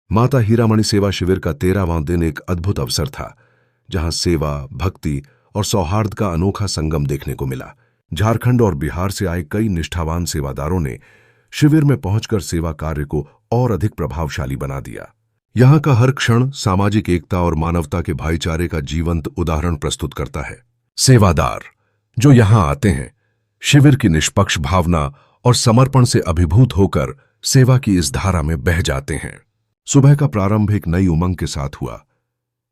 माता हीरामणि सेवा शिविर का 13वां दिन एक अद्भुत अवसर था, जहां सेवा, भक्ति और सौहार्द का अनोखा संगम देखने को मिला। झारखंड और बिहार से आए कई निष्ठावान सेवादारों ने शिविर में पहुंचकर सेवा कार्य को और अधिक प्रभावशाली बना दिया। यहां का हर क्षण सामाजिक एकता और मानवता के भाईचारे का जीवंत उदाहरण प्रस्तुत करता है। सेवादार जो यहां आते हैं, शिविर की निष्पक्ष भावना और समर्पण से अभिभूत होकर सेवा की इस धारा में बह जाते हैं। सुबह का प्रारंभ एक नई उमंग के साथ हुआ,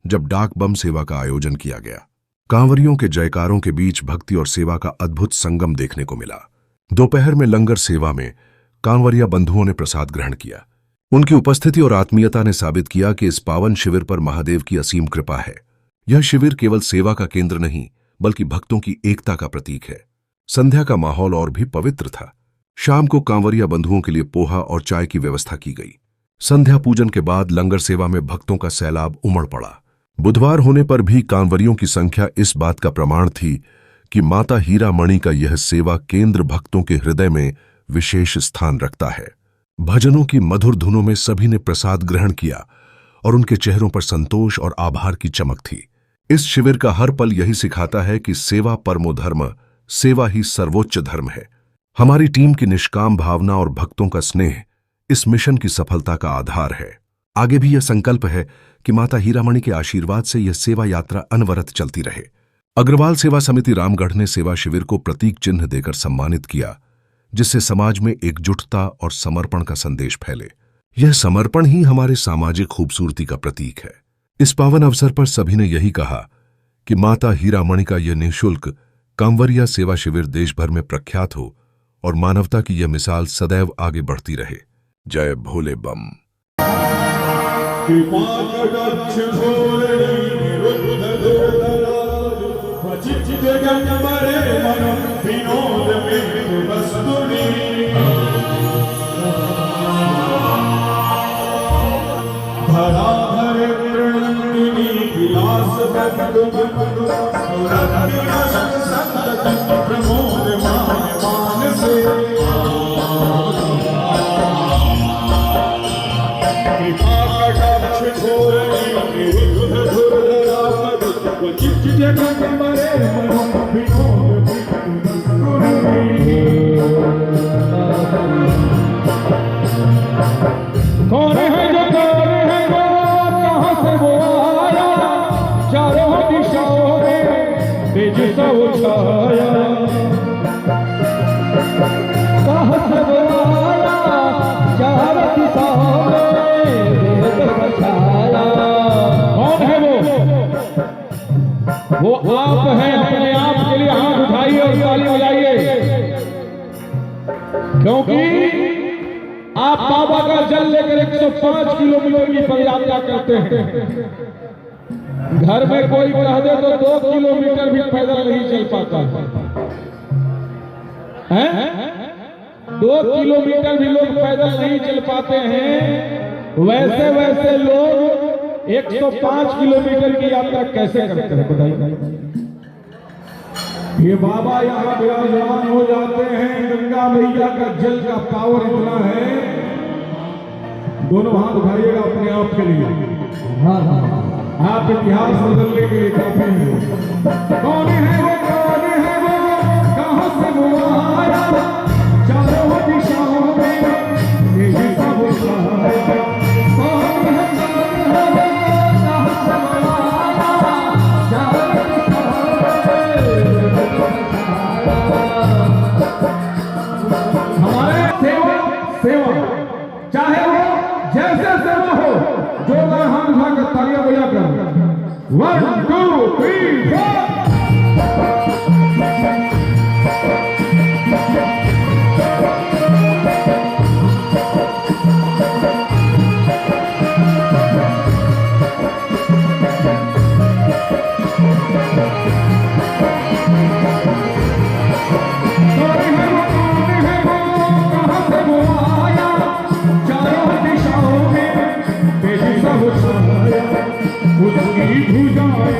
जब डाक बम सेवा का आयोजन किया गया। कांवरियों के जयकारों के बीच भक्ति और सेवा का अद्भुत संगम देखने को मिला। दोपहर में लंगर सेवा में कांवरिया बंधुओं ने प्रसाद ग्रहण किया। उनकी उपस्थिति और आत्मीयता ने साबित किया कि इस पावन शिविर पर महादेव की असीम कृपा है। यह शिविर केवल सेवा का केंद्र नहीं, बल्कि भक्तों की एकता का प्रतीक है। संध्या का माहौल और भी पवित्र था। शाम को कांवरिया बंधुओं के लिए पोहा और चाय की व्यवस्था की गई। संध्या पूजन के बाद लंगर सेवा में भक्तों का सैलाब उमड़ पड़ा। बुधवार होने पर भी कांवरियों की संख्या इस बात का प्रमाण थी कि माता हीरामणि का यह सेवा केंद्र भक्तों के हृदय में विशेष स्थान रखता है। भजनों की मधुर धुनों में सभी ने प्रसाद ग्रहण किया और उनके चेहरों पर संतोष और आभार की चमक थी। इस शिविर का हर पल यही सिखाता है कि सेवा परमो धर्म, सेवा ही सर्वोच्च धर्म है। हमारी टीम की निष्काम भावना और भक्तों का स्नेह इस मिशन की सफलता का आधार है। आगे भी यह संकल्प है कि माता हीरामणि के आशीर्वाद से यह सेवा यात्रा अनवरत चलती रहे। अग्रवाल सेवा समिति रामगढ़ ने सेवा शिविर को प्रतीक चिन्ह देकर सम्मानित किया, जिससे समाज में एकजुटता और समर्पण का संदेश फैले। यह समर्पण ही हमारे सामाजिक खूबसूरती का प्रतीक है। इस पावन अवसर पर सभी ने यही कहा कि माता हीरामणि का यह निःशुल्क कांवरिया सेवा शिविर देश भर में प्रख्यात हो और मानवता की यह मिसाल सदैव आगे बढ़ती रहे। जय भोले बम। कौन है जो कहाँ से वो आया, चारों दिशाओं में तेज सा उछाया। कहाँ से वो आया, चारों दिशाओं में तेज सा उछाया। कौन है वो आप हैं। अपने आप के लिए हाथ उठाइए और ताली बजाइए, क्योंकि आप बाबा का जल लेकर 105 किलोमीटर की पदयात्रा करते हैं। घर में कोई कह दे तो 2 किलोमीटर भी पैदल नहीं चल पाता है। 2 किलोमीटर भी लोग पैदल नहीं चल पाते हैं। वैसे वैसे लोग 105 किलोमीटर की यात्रा कैसे करते हैं बताइए। ये बाबा यहाँ विराजमान हो जाते हैं। गंगा मैया का जल का पावर इतना है। दोनों हाथ उठाइएगा अपने आप के लिए। आप इतिहास बदलने के लिए काफी हैं। कौन है वो, कहाँ से वो आया, चारों दिशाओं में तेजी सा वो आया। कौन है कहाँ से वो आया, चारों हमारे सेवा चाहे वो जैसे सेवा हो, जो हाथ उठाकर तालियां बजाकर 1 2 3 4 उसकी भुजाएं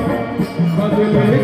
बदले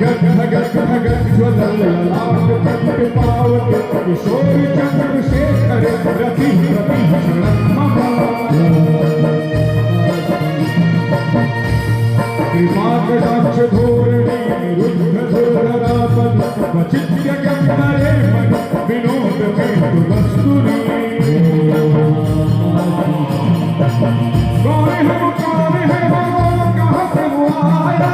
भगत भगत भगत ज्वल पावत किशोर चंद्रशेखर रति रति कृपाकटाक्ष धोरणी रुद्ध धुरधरापद वचित्य गंधरे मन विनोद में वस्तुनि कौन है वो कहाँ से वो आया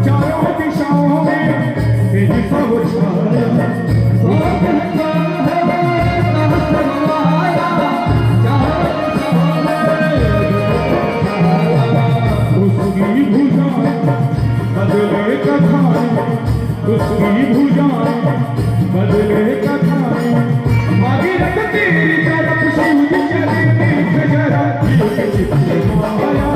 चारों दिशाओं में तेजी सब छाया उसकी भुजाएं बदले कथाएं उसकी भुजाएं बदले कथाएं मागी रखती तरफ शिव जी चलती जरा चित्त माया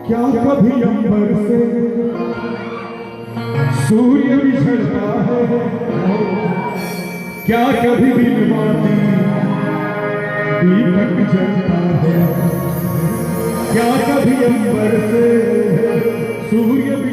क्या कभी अंबर से सूर्य बिछड़ता है क्या कभी बिनवाती दीपक जलता है क्या कभी अंबर से सूर्य